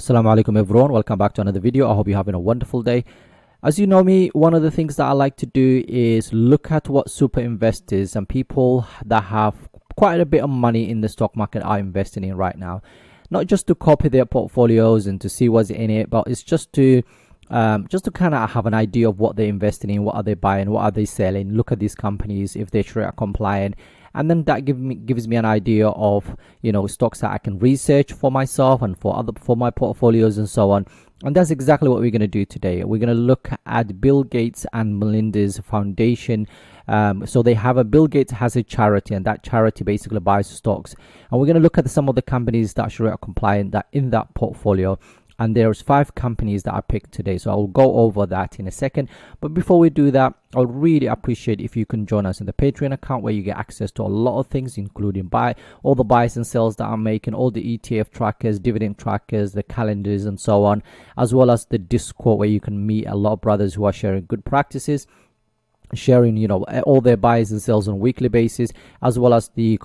Assalamu Alaikum everyone, welcome back to another video. I hope you're having a wonderful day. As you know me, one of the things that I like to do is look at what super investors and people that have quite a bit of money in the stock market are investing in right now. Not just to copy their portfolios and to see what's in it, but it's just to kind of have an idea of what they're investing in, what are they buying, what are they selling, look at these companies if they're Sharia compliant, and then that gives me an idea of stocks that I can research for myself and for my portfolios and so on. And that's exactly what we're going to do today. We're going to look at Bill Gates and Melinda's foundation. So Bill Gates has a charity, and that charity basically buys stocks, and we're going to look at some of the companies that are Sharia compliant that in that portfolio. And there's 5 companies that I picked today, so I'll go over that in a second. But before we do that, I'll really appreciate if you can join us in the Patreon account, where you get access to a lot of things, including all the buys and sells that I'm making, all the ETF trackers, dividend trackers, the calendars and so on, as well as the Discord, where you can meet a lot of brothers who are sharing good practices, sharing all their buys and sells on a weekly basis, as well as the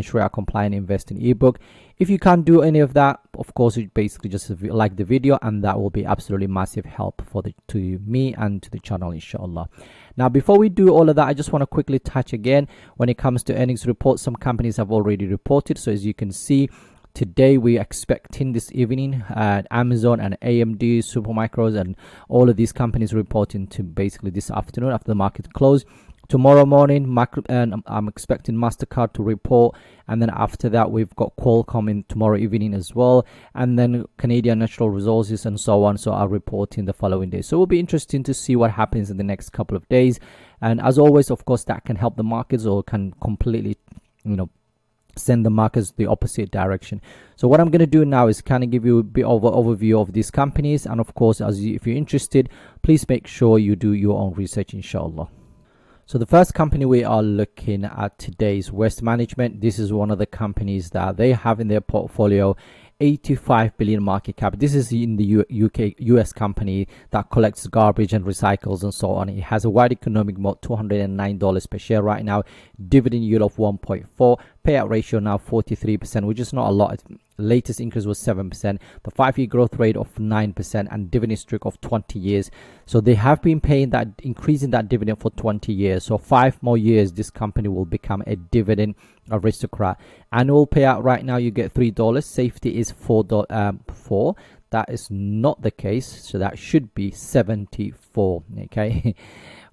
Sharia compliant investing ebook. If you can't do any of that, of course, you basically just like the video, and that will be absolutely massive help to me and to the channel, inshallah. Now, before we do all of that, I just want to quickly touch again when it comes to earnings reports. Some companies have already reported, so as you can see, today we're expecting this evening Amazon and AMD, Supermicros, and all of these companies reporting to basically this afternoon after the market close. Tomorrow morning, I'm expecting MasterCard to report, and then after that we've got Qualcomm in tomorrow evening as well, and then Canadian Natural Resources and so on. So I'll report in the following day. So it will be interesting to see what happens in the next couple of days. And as always, of course, that can help the markets or can completely, send the markets the opposite direction. So what I'm going to do now is kind of give you a bit of an overview of these companies, and of course, if you're interested, please make sure you do your own research, inshallah. So the first company we are looking at today is Waste Management. This is one of the companies that they have in their portfolio, 85 billion market cap. This is in the US company that collects garbage and recycles and so on. It has a wide economic moat, $209 per share right now, dividend yield of 1.4, payout ratio now 43%, which is not a lot. Latest increase was 7%, the 5-year growth rate of 9%, and dividend streak of 20 years. So they have been paying that, increasing that dividend for 20 years. So 5 more years, this company will become a dividend aristocrat. Annual payout right now, you get $3. Safety is $4. That is not the case, so that should be 74. Okay.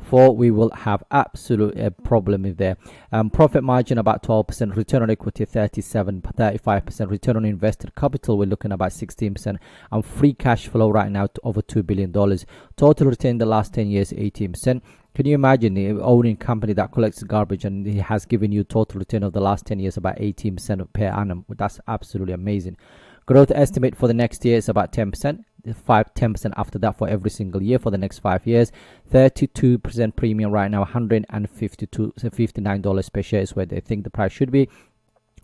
4, we will have absolute problem with there. Profit margin about 12%, return on equity 35%, return on invested capital we're looking at about 16%, and free cash flow right now to over $2 billion. Total return in the last 10 years 18%. Can you imagine owning a company that collects garbage and it has given you total return of the last 10 years about 18% per annum? That's absolutely amazing. Growth estimate for the next year is about 10%. 10% after that for every single year for the next 5 years. 32% premium right now, $159 per share is where they think the price should be.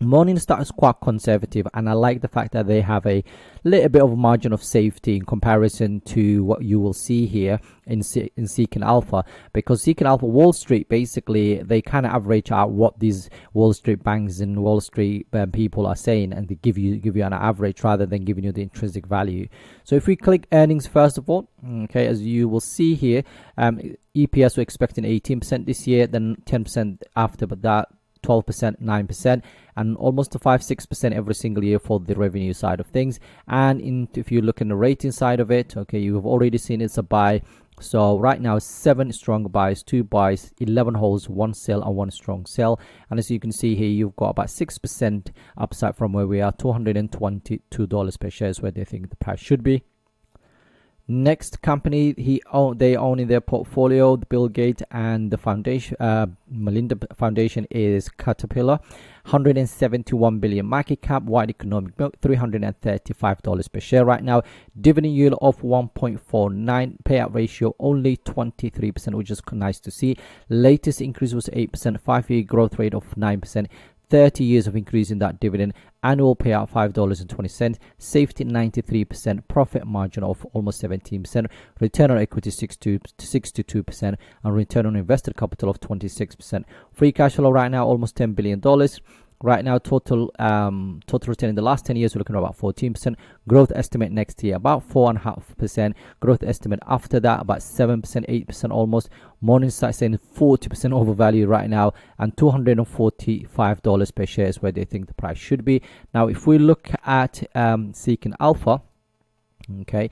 Morningstar is quite conservative, and I like the fact that they have a little bit of a margin of safety in comparison to what you will see here in Seeking Alpha, because Seeking Alpha, Wall Street, basically they kind of average out what these Wall Street banks and Wall Street people are saying, and they give you an average rather than giving you the intrinsic value. So if we click earnings first of all, okay, as you will see here, EPS we're expecting 18% this year, then 10% after, but that 12%, 9%, and almost to 5-6% every single year for the revenue side of things. And if you look in the rating side of it, okay, you have already seen it's a buy. So right now 7 strong buys, 2 buys, 11 holds, 1 sell, and 1 strong sell. And as you can see here, you've got about 6% upside from where we are. $222 per share is where they think the price should be. Next company they own in their portfolio, the Bill Gates and the foundation, Melinda Foundation, is Caterpillar. 171 billion market cap, wide economic moat, $335 per share right now. Dividend yield of 1.49, payout ratio only 23%, which is nice to see. Latest increase was 8%, 5-year growth rate of 9%. 30 years of increase in that dividend, annual payout $5.20, safety 93%, profit margin of almost 17%, return on equity 62%, and return on invested capital of 26%. Free cash flow right now almost $10 billion. Right now, total return in the last 10 years, we're looking at about 14%. Growth estimate next year, about 4.5%. Growth estimate after that, about 7%, 8% almost. Morningstar saying 40% overvalue right now, and $245 per share is where they think the price should be. Now, if we look at Seeking Alpha, okay,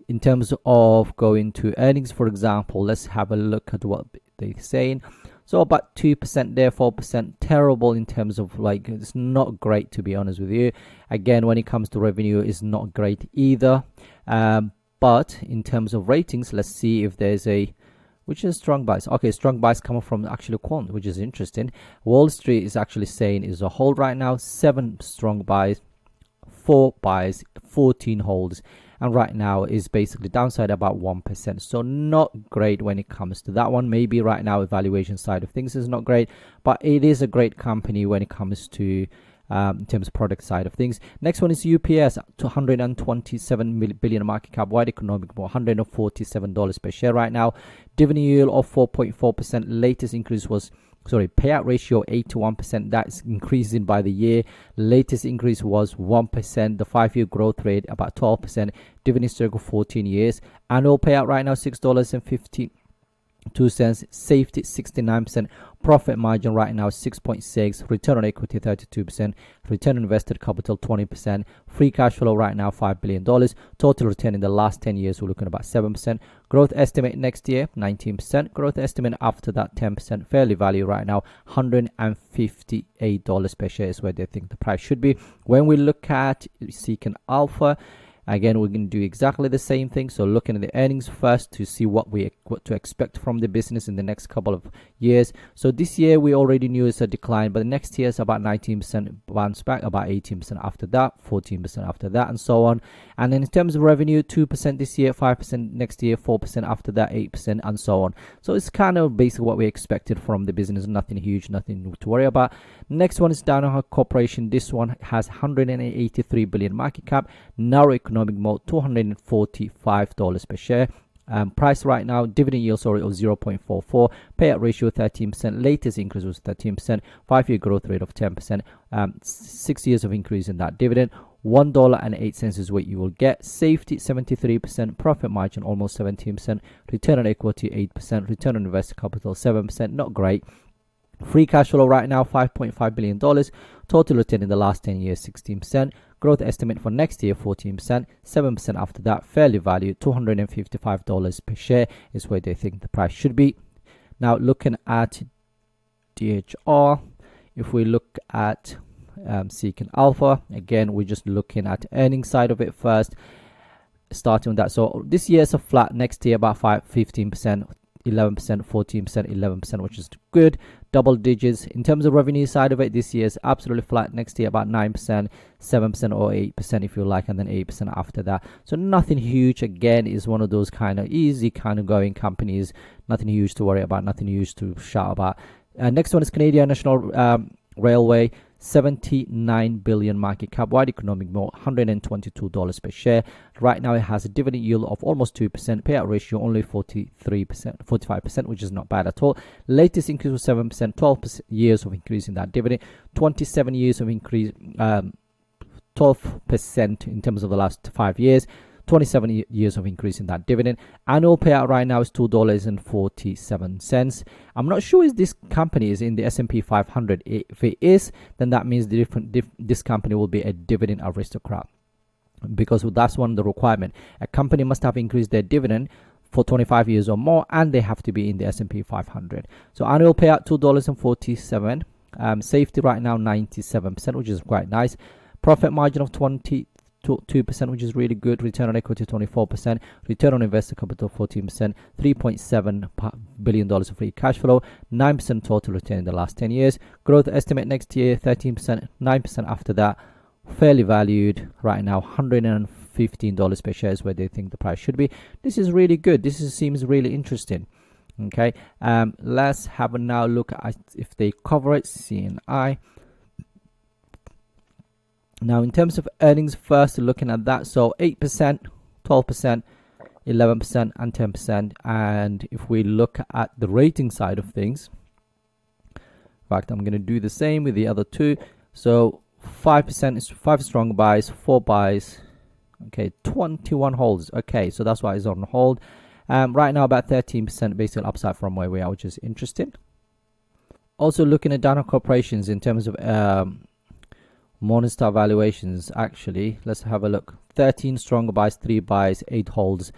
in terms of going to earnings, for example, let's have a look at what they're saying. So about 2% there, 4%. Terrible in terms of, like, it's not great, to be honest with you. Again, when it comes to revenue, it's not great either. But in terms of ratings, let's see if there's which is strong buys. Okay, strong buys coming from actually quant, which is interesting. Wall Street is actually saying is a hold right now. 7 strong buys, 4 buys, 14 holds. And right now is basically downside about 1%. So not great when it comes to that one. Maybe right now evaluation side of things is not great, but it is a great company when it comes to in terms of product side of things. Next one is UPS, 227 billion market cap, wide economic, $147 per share right now. Dividend yield of 4.4%. Latest increase was payout ratio 81%. That's increasing by the year. Latest increase was 1%. The 5-year growth rate about 12%. Dividend circle 14 years. Annual payout right now $6.52. Safety 69%. Profit margin right now 6.6. Return on equity 32%. Return on invested capital 20%. Free cash flow right now $5 billion. Total return in the last 10 years we're looking at about 7%. Growth estimate next year 19%. Growth estimate after that 10%. Fairly value right now $158 per share is where they think the price should be. When we look at Seeking Alpha, again, we're going to do exactly the same thing. So looking at the earnings first to see what to expect from the business in the next couple of years. So this year we already knew it's a decline, but next year is about 19% bounce back, about 18% after that, 14% after that, and so on. And then in terms of revenue, 2% this year, 5% next year, 4% after that, 8%, and so on. So it's kind of basically what we expected from the business. Nothing huge, nothing to worry about. Next one is Danaher Corporation. This one has 183 billion market cap, narrow economic mode, $245 per share. Price right now, dividend yield of 0.44, payout ratio 13%, latest increase was 13%, 5-year growth rate of 10%, 6 years of increase in that dividend. $1.08 is what you will get. Safety 73%, profit margin almost 17%, return on equity 8%, return on invested capital 7%, not great. Free cash flow right now $5.5 billion. Total return in the last 10 years 16%. Growth estimate for next year 14%, 7% after that. Fairly valued $255 per share is where they think the price should be. Now looking at DHR, if we look at Seeking Alpha, again we're just looking at earnings side of it first, starting with that. So this year is a flat, next year about 15%, 11%, 14%, 11%, which is good. Double digits. In terms of revenue side of it, this year is absolutely flat. Next year about 9%, 7% or 8% if you like, and then 8% after that. So nothing huge. Again, is one of those kind of easy kind of going companies. Nothing huge to worry about, nothing huge to shout about. Next one is Canadian National Railway, 79 billion market cap, wide economic mode, $122 per share. Right now it has a dividend yield of almost 2%, payout ratio only 45%, which is not bad at all. Latest increase was 7%, 12 years of increase in that dividend, 27 years of increase, 12% in terms of the last 5 years. 27 years of increase in that dividend. Annual payout right now is $2.47. I'm not sure if this company is in the S&P 500. If it is, then that means this company will be a dividend aristocrat, because that's one of the requirement. A company must have increased their dividend for 25 years or more, and they have to be in the S&P 500. So annual payout $2.47. Safety right now 97%, which is quite nice. Profit margin of 22%, which is really good. Return on equity 24%. Return on invested capital 14%. $3.7 billion of free cash flow. 9% total return in the last 10 years. Growth estimate next year 13%. 9% after that. Fairly valued right now $115 per share is where they think the price should be. This is really good. Seems really interesting. Okay, let's have a now look at if they cover it. CNI. Now, in terms of earnings, first looking at that, so 8%, 12%, 11%, and 10%. And if we look at the rating side of things, in fact, I'm going to do the same with the other two. So 5% is 5 strong buys, 4 buys. Okay, 21 holds. Okay, so that's why it's on hold. Right now about 13% basically upside from where we are, which is interesting. Also looking at Danaher Corporations in terms of Morningstar valuations. Actually, let's have a look. 13 stronger buys, 3 buys, 8 holds,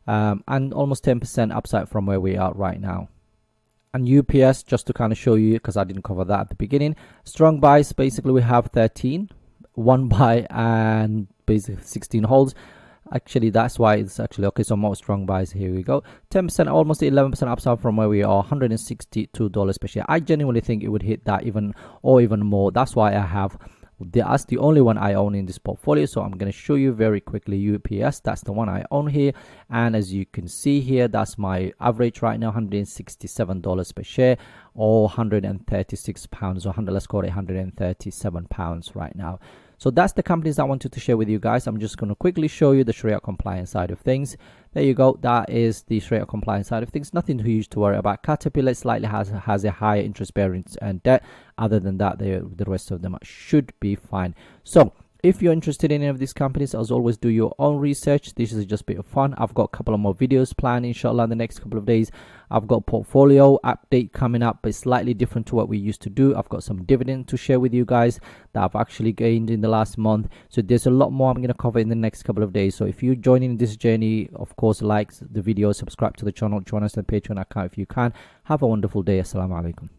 and almost 10% upside from where we are right now. And UPS, just to kind of show you, because I didn't cover that at the beginning, strong buys, basically we have 13, 1 buy and basically 16 holds. Actually, that's why it's actually okay. So more strong buys. Here we go. 10%, almost 11% upside from where we are. $162 per share. I genuinely think it would hit that even more. That's why I have. That's the only one I own in this portfolio. So I'm going to show you very quickly UPS. That's the one I own here. And as you can see here, that's my average right now, $167 per share, or 136 pounds, or let's call it 137 pounds right now. So that's the companies I wanted to share with you guys. I'm just going to quickly show you the Sharia compliance side of things. There you go. That is the Sharia compliance side of things. Nothing huge to worry about. Caterpillar slightly has a higher interest bearing and debt. Other than that, the rest of them should be fine. So if you're interested in any of these companies, as always, do your own research. This is just a bit of fun. I've got a couple of more videos planned, inshallah, in the next couple of days. I've got portfolio update coming up, but it's slightly different to what we used to do. I've got some dividend to share with you guys that I've actually gained in the last month. So there's a lot more I'm going to cover in the next couple of days. So if you're joining this journey, of course, like the video, subscribe to the channel, join us on the Patreon account if you can. Have a wonderful day. Assalamu Alaikum.